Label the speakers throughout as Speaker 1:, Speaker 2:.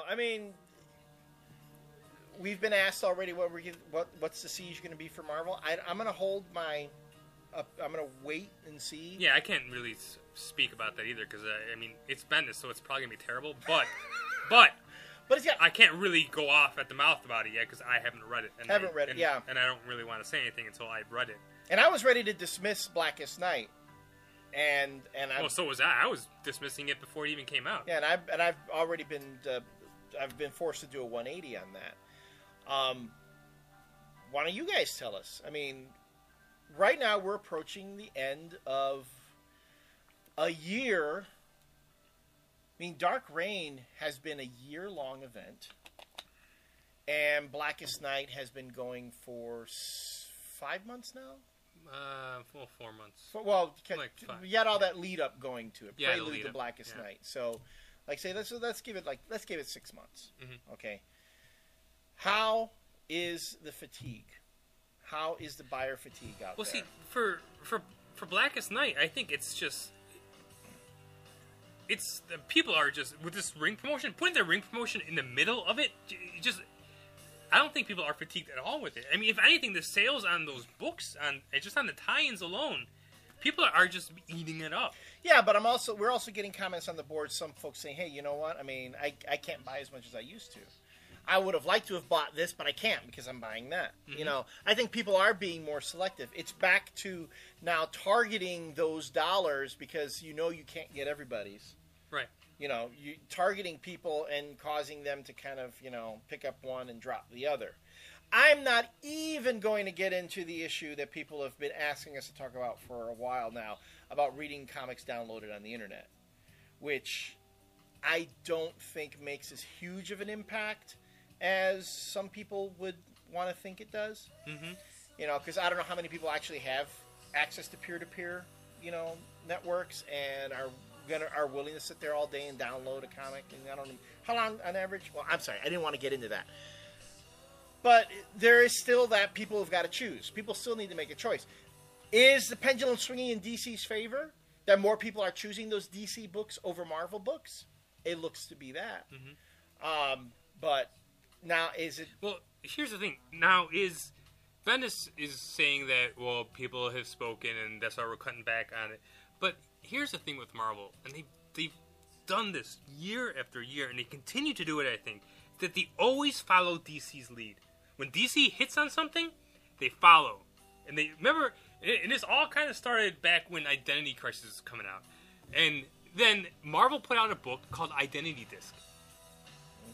Speaker 1: I mean, we've been asked already what's the siege going to be for Marvel. I'm going to hold my. I'm going to wait and see.
Speaker 2: Yeah, I can't really speak about that either because I mean it's Bendis, so it's probably going to be terrible. But I can't really go off at the mouth about it yet because I haven't read it. And I don't really want to say anything until I've read it.
Speaker 1: And I was ready to dismiss Blackest Night,
Speaker 2: so was I. I was dismissing it before it even came out.
Speaker 1: Yeah, and I've already been I've been forced to do a 180 on that. Why don't you guys tell us? I mean, right now we're approaching the end of a year. I mean, Dark Reign has been a year-long event, and Blackest Night has been going for 5 months now.
Speaker 2: 4 months.
Speaker 1: Well,
Speaker 2: like 5.
Speaker 1: You had all that lead up going to it.
Speaker 2: Yeah,
Speaker 1: Prelude to Blackest Night. So, like, say let's give it 6 months.
Speaker 2: Mm-hmm.
Speaker 1: Okay. How is the fatigue? How is the buyer fatigue out there?
Speaker 2: Well, see, for Blackest Night, I think it's just people are just with this ring promotion, putting their ring promotion in the middle of it. I don't think people are fatigued at all with it. I mean, if anything, the sales on those books, just on the tie-ins alone, people are just eating it up.
Speaker 1: Yeah, but we're also getting comments on the board. Some folks saying, "Hey, you know what? I mean, I can't buy as much as I used to. I would have liked to have bought this, but I can't because I'm buying that." Mm-hmm. You know, I think people are being more selective. It's back to now targeting those dollars because you can't get everybody's.
Speaker 2: Right.
Speaker 1: You targeting people and causing them to kind of, pick up one and drop the other. I'm not even going to get into the issue that people have been asking us to talk about for a while now about reading comics downloaded on the internet, which I don't think makes as huge of an impact as some people would want to think it does.
Speaker 2: Mm-hmm.
Speaker 1: Because I don't know how many people actually have access to peer-to-peer, networks and are willing to sit there all day and download a comic. And I don't know how long on average. Well, I'm sorry, I didn't want to get into that. But there is still that people have got to choose. People still need to make a choice. Is the pendulum swinging in DC's favor? That more people are choosing those DC books over Marvel books? It looks to be that.
Speaker 2: Mm-hmm.
Speaker 1: But now is it...
Speaker 2: Well, here's the thing. Now is... Bendis is saying that, well, people have spoken and that's why we're cutting back on it. But here's the thing with Marvel, and they've done this year after year, and they continue to do it, I think, that they always follow DC's lead. When DC hits on something, they follow. And they remember, and this all kind of started back when Identity Crisis was coming out. And then Marvel put out a book called Identity Disc.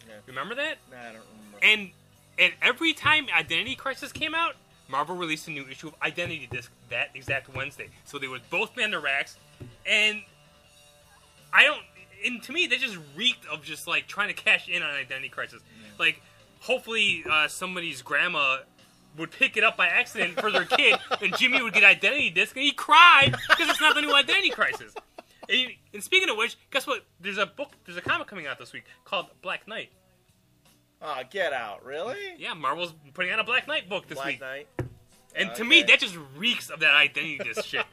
Speaker 1: Okay.
Speaker 2: Remember that?
Speaker 1: No, I don't remember.
Speaker 2: And every time Identity Crisis came out, Marvel released a new issue of Identity Disc that exact Wednesday. So they would both be on the racks. And to me, that just reeked of just, like, trying to cash in on Identity Crisis. Yeah. Like, hopefully somebody's grandma would pick it up by accident for their kid, and Jimmy would get Identity Disc, and he'd cry because it's not the new Identity Crisis. And speaking of which, guess what? There's a comic coming out this week called Black Knight.
Speaker 1: Oh, get out. Really?
Speaker 2: Yeah, Marvel's putting out a Black Knight book this week.
Speaker 1: Black Knight?
Speaker 2: And to me, that just reeks of that Identity Disc shit.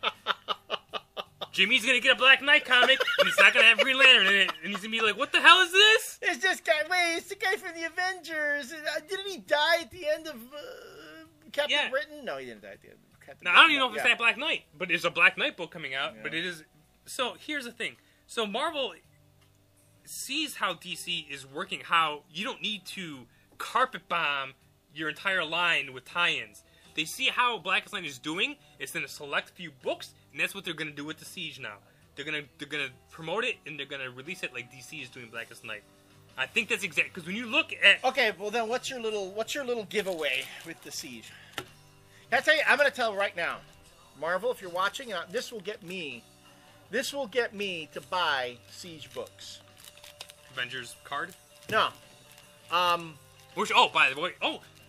Speaker 2: Jimmy's going to get a Black Knight comic, and it's not going to have Green Lantern in it. And he's going to be like, what the hell is this?
Speaker 1: It's this guy. Wait, it's the guy from the Avengers. Didn't he die at the end of Captain Britain? No, he didn't die at the end of Captain Britain.
Speaker 2: I don't even know if it's that Black Knight, but there's a Black Knight book coming out. Yeah. But it is... So, here's the thing. So, Marvel sees how DC is working, how you don't need to carpet bomb your entire line with tie-ins. They see how Blackest Night is doing. It's in a select few books, and that's what they're going to do with the Siege now. They're gonna promote it, and they're gonna release it like DC is doing Blackest Night. I think that's exact because when you look at
Speaker 1: okay, well then what's your little giveaway with the Siege? Can I tell you? I'm going to tell right now, Marvel, if you're watching, this will get me to buy Siege books.
Speaker 2: Avengers card?
Speaker 1: No.
Speaker 2: Which by the way,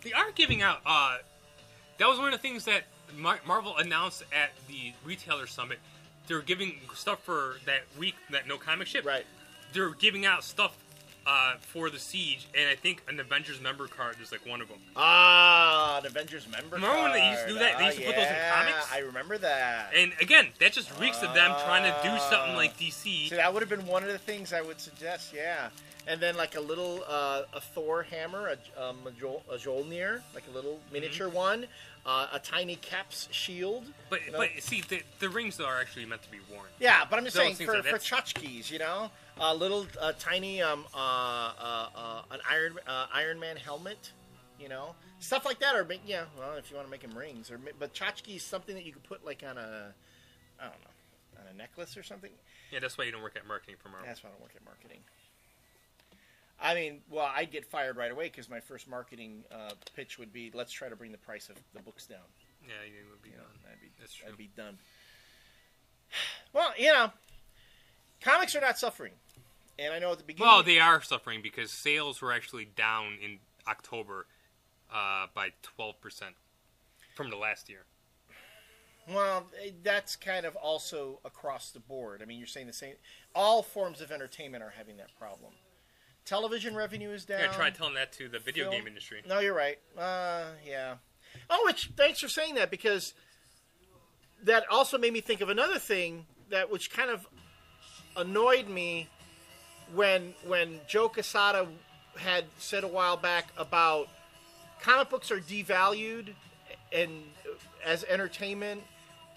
Speaker 2: they are giving out. That was one of the things that Marvel announced at the Retailer Summit. They're giving stuff for that week that no comic ship.
Speaker 1: Right.
Speaker 2: They're giving out stuff for the Siege, and I think an Avengers member card is like one of them.
Speaker 1: Ah, an Avengers member
Speaker 2: Remember
Speaker 1: card.
Speaker 2: when they used to do that? They used to put those in comics?
Speaker 1: I remember that.
Speaker 2: And again, that just reeks of them trying to do something like DC.
Speaker 1: So that would have been one of the things I would suggest, yeah. And then like a little a Thor hammer, a Mjolnir, like a little miniature one, a tiny Cap's shield.
Speaker 2: But see, the rings though are actually meant to be worn.
Speaker 1: Yeah, but I'm just
Speaker 2: Those
Speaker 1: saying
Speaker 2: things
Speaker 1: for tchotchkes, you know, a little tiny an Iron Man helmet, you know, stuff like that. Or yeah, well, if you want to make them rings, but tchotchke is something that you could put like on a, I don't know, on a necklace or something.
Speaker 2: Yeah, that's why you don't work at marketing for Marvel.
Speaker 1: That's why I don't work at marketing. I mean, well, I'd get fired right away because my first marketing pitch would be, let's try to bring the price of the books down.
Speaker 2: Yeah, you would be done. That's true.
Speaker 1: I'd be done. Well, you know, comics are not suffering. And I know at the beginning...
Speaker 2: Well, they are suffering because sales were actually down in October by 12% from the last year.
Speaker 1: Well, that's kind of also across the board. I mean, you're saying the same... All forms of entertainment are having that problem. Television revenue is down.
Speaker 2: Yeah, try telling that to the video game industry.
Speaker 1: No, you're right. Yeah. Oh, which thanks for saying that, because that also made me think of another thing which kind of annoyed me when Joe Quesada had said a while back about comic books are devalued and as entertainment,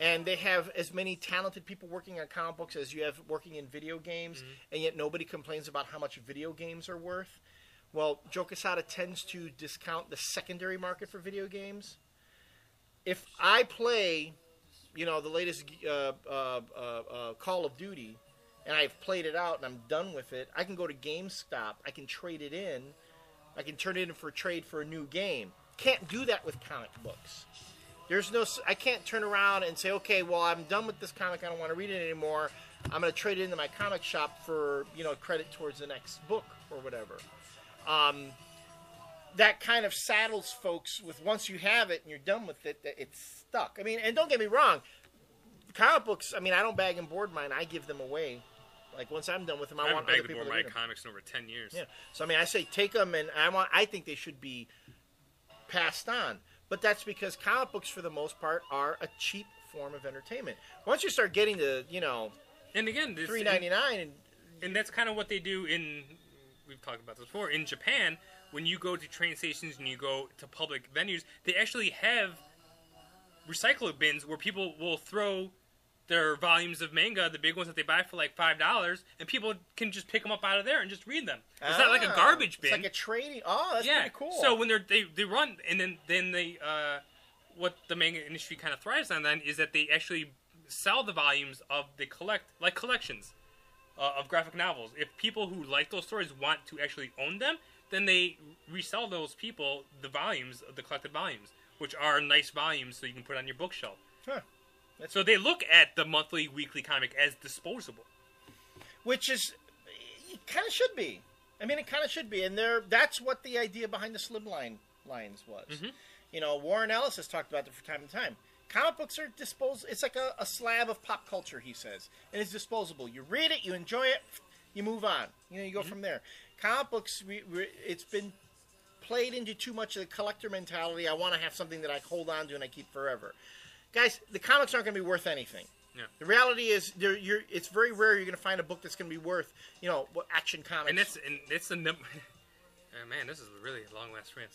Speaker 1: and they have as many talented people working on comic books as you have working in video games, and yet nobody complains about how much video games are worth. Well, Joe Quesada tends to discount the secondary market for video games. If I play, you know, the latest Call of Duty, and I've played it out and I'm done with it, I can go to GameStop, I can trade it in, I can turn it in for a trade for a new game. Can't do that with comic books. I can't turn around and say, okay, well, I'm done with this comic. I don't want to read it anymore. I'm going to trade it into my comic shop for, you know, credit towards the next book or whatever. That kind of saddles folks with, once you have it and you're done with it, that it's stuck. I mean, and don't get me wrong, comic books, I mean, I don't bag and board mine. I give them away. Like, once I'm done with them, I want other people to read them.
Speaker 2: I haven't bagged and boarded my comics in over 10 years.
Speaker 1: Yeah. So, I mean, I say take them, and I think they should be passed on. But that's because comic books, for the most part, are a cheap form of entertainment. Once you start getting to, you know,
Speaker 2: and again,
Speaker 1: $3.99,
Speaker 2: and that's kind of what they do in, we've talked about this before, in Japan. When you go to train stations and you go to public venues, they actually have recycling bins where people will throw their volumes of manga, the big ones that they buy for like $5, and people can just pick them up out of there and just read them. It's not like a garbage bin.
Speaker 1: It's like a trading. Oh, that's pretty cool.
Speaker 2: So when they run, and then they what the manga industry kind of thrives on then is that they actually sell the volumes of collections of graphic novels. If people who like those stories want to actually own them, then they resell those people the volumes of the collected volumes, which are nice volumes so you can put on your bookshelf.
Speaker 1: Huh.
Speaker 2: So they look at the monthly, weekly comic as disposable.
Speaker 1: Which is, it kind of should be. I mean, it kind of should be. And that's what the idea behind the slimline lines was. Mm-hmm. You know, Warren Ellis has talked about it from time to time. Comic books are disposable. It's like a slab of pop culture, he says. And it's disposable. You read it, you enjoy it, you move on. You know, you go from there. Comic books, it's been played into too much of the collector mentality. I want to have something that I hold on to and I keep forever. Guys, the comics aren't going to be worth anything.
Speaker 2: Yeah.
Speaker 1: The reality is, it's very rare you're going to find a book that's going to be worth, you know, Action Comics.
Speaker 2: And it's the number. Man, this is really a long last rant.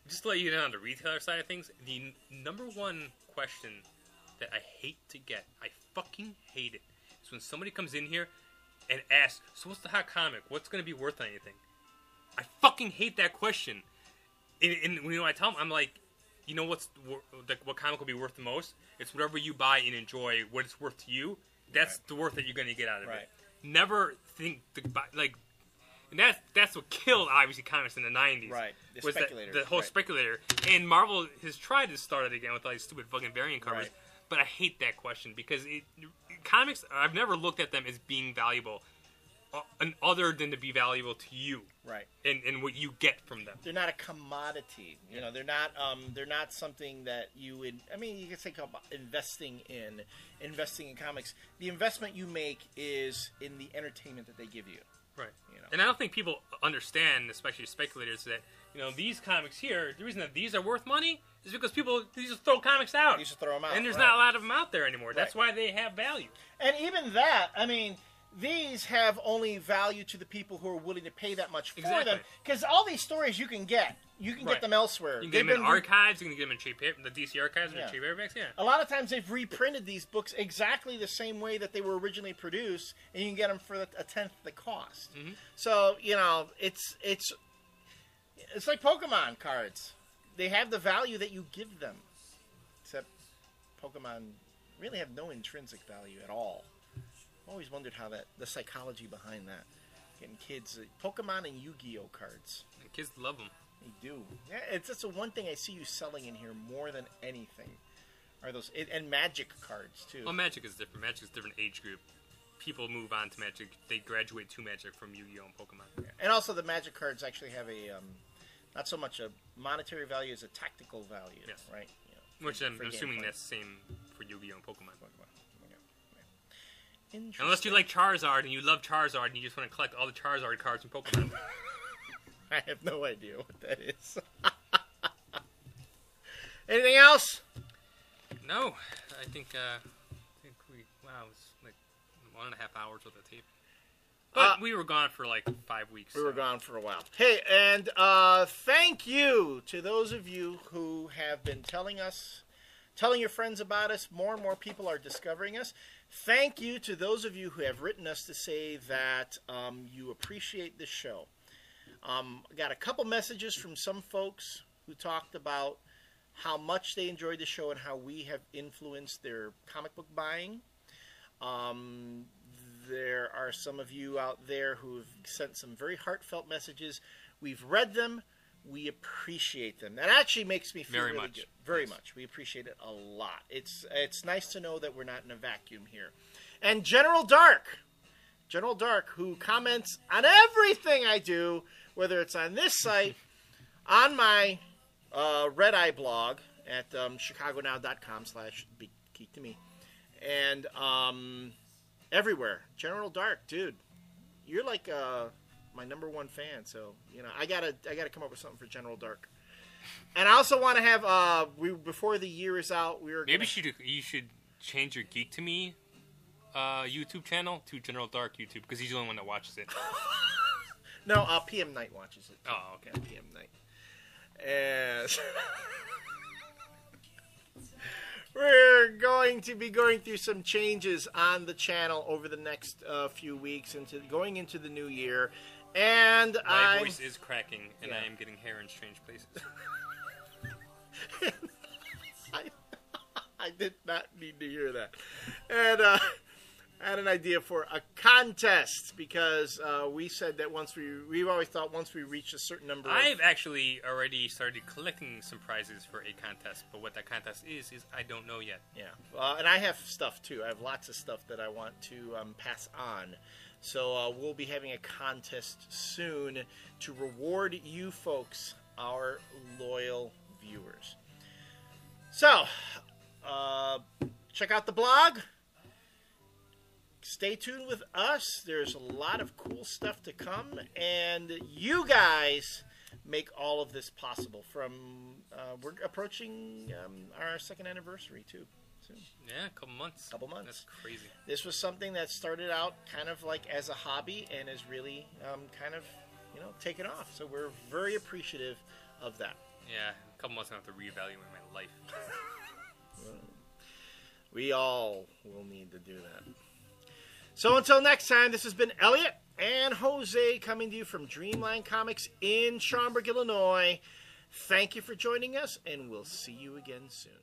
Speaker 2: Just to let you know on the retailer side of things, the number one question that I hate to get, I fucking hate it, is when somebody comes in here and asks, so what's the hot comic? What's going to be worth anything? I fucking hate that question. And you know, I tell them, I'm like, you know what comic will be worth the most? It's whatever you buy and enjoy. What it's worth to you, that's the worth that you're going to get out of it. Never think and that's what killed obviously comics in the 90s.
Speaker 1: Right,
Speaker 2: the whole speculator. And Marvel has tried to start it again with all these stupid fucking variant covers. Right. But I hate that question because comics, I've never looked at them as being valuable, other than to be valuable to you,
Speaker 1: right?
Speaker 2: And what you get from them.
Speaker 1: They're not a commodity. You know, they're not something that you would. I mean, you can think about investing in comics. The investment you make is in the entertainment that they give you.
Speaker 2: Right.
Speaker 1: You know.
Speaker 2: And I don't think people understand, especially speculators, that these comics here, the reason that these are worth money is because these just throw comics out.
Speaker 1: You just throw them out.
Speaker 2: And there's not a lot of them out there anymore. That's why they have value.
Speaker 1: And even that, I mean, these have only value to the people who are willing to pay that much for them. Because all these stories you can get. You can get them elsewhere.
Speaker 2: You can get them in archives. You can get them in cheap paper. The DC archives and cheap paperbacks. Yeah.
Speaker 1: A lot of times they've reprinted these books exactly the same way that they were originally produced, and you can get them for a tenth the cost.
Speaker 2: Mm-hmm.
Speaker 1: So it's like Pokemon cards. They have the value that you give them, except Pokemon really have no intrinsic value at all. I've always wondered how the psychology behind that. Getting kids Pokemon and Yu-Gi-Oh cards.
Speaker 2: And kids love them.
Speaker 1: They do. Yeah, it's just the one thing I see you selling in here more than anything. Are those and Magic cards too?
Speaker 2: Well, Magic is different. Magic is a different age group. People move on to Magic. They graduate to Magic from Yu-Gi-Oh and Pokemon.
Speaker 1: Yeah. And also, the Magic cards actually have a not so much a monetary value as a tactical value.
Speaker 2: Yes.
Speaker 1: Right.
Speaker 2: Which I'm assuming that's the same for Yu-Gi-Oh and Pokemon. Unless you like Charizard and you love Charizard and you just want to collect all the Charizard cards from Pokemon.
Speaker 1: I have no idea what that is. Anything else?
Speaker 2: No, I think it's like 1.5 hours worth of tape. But we were gone for like 5 weeks.
Speaker 1: We were gone for a while. Hey, and thank you to those of you who have been telling your friends about us. More and more people are discovering us. Thank you to those of you who have written us to say that you appreciate this show. Got a couple messages from some folks who talked about how much they enjoyed the show and how we have influenced their comic book buying. There are some of you out there who have sent some very heartfelt messages. We've read them. We appreciate them. That actually makes me feel really good. Very much. We appreciate it a lot. It's nice to know that we're not in a vacuum here. And General Dark, who comments on everything I do, whether it's on this site, on my Red Eye blog at chicagonow.com/geek2me, and everywhere. General Dark, dude, you're like my number one fan, so I gotta come up with something for General Dark. And I also want to have before the year is out,
Speaker 2: you should change your Geek to Me YouTube channel to General Dark YouTube because he's the only one that watches it.
Speaker 1: No, PM Night watches it.
Speaker 2: Oh, okay.
Speaker 1: PM Night. And we're going to be going through some changes on the channel over the next few weeks going into the new year. And
Speaker 2: my voice is cracking, and I am getting hair in strange places.
Speaker 1: I did not need to hear that. And I had an idea for a contest because we said that we've always thought once we reach a certain number.
Speaker 2: I've actually already started collecting some prizes for a contest, but what that contest is I don't know yet.
Speaker 1: Yeah, and I have stuff too. I have lots of stuff that I want to pass on. So we'll be having a contest soon to reward you folks, our loyal viewers. So, check out the blog. Stay tuned with us. There's a lot of cool stuff to come, and you guys make all of this possible. We're approaching our second anniversary too. Soon.
Speaker 2: Yeah, a couple months. That's crazy.
Speaker 1: This was something that started out kind of like as a hobby and is really kind of taken off. So we're very appreciative of that.
Speaker 2: Yeah, a couple months I'm going to have to reevaluate my life.
Speaker 1: We all will need to do that. So until next time, this has been Elliot and Jose coming to you from Dreamland Comics in Schaumburg, Illinois. Thank you for joining us, and we'll see you again soon.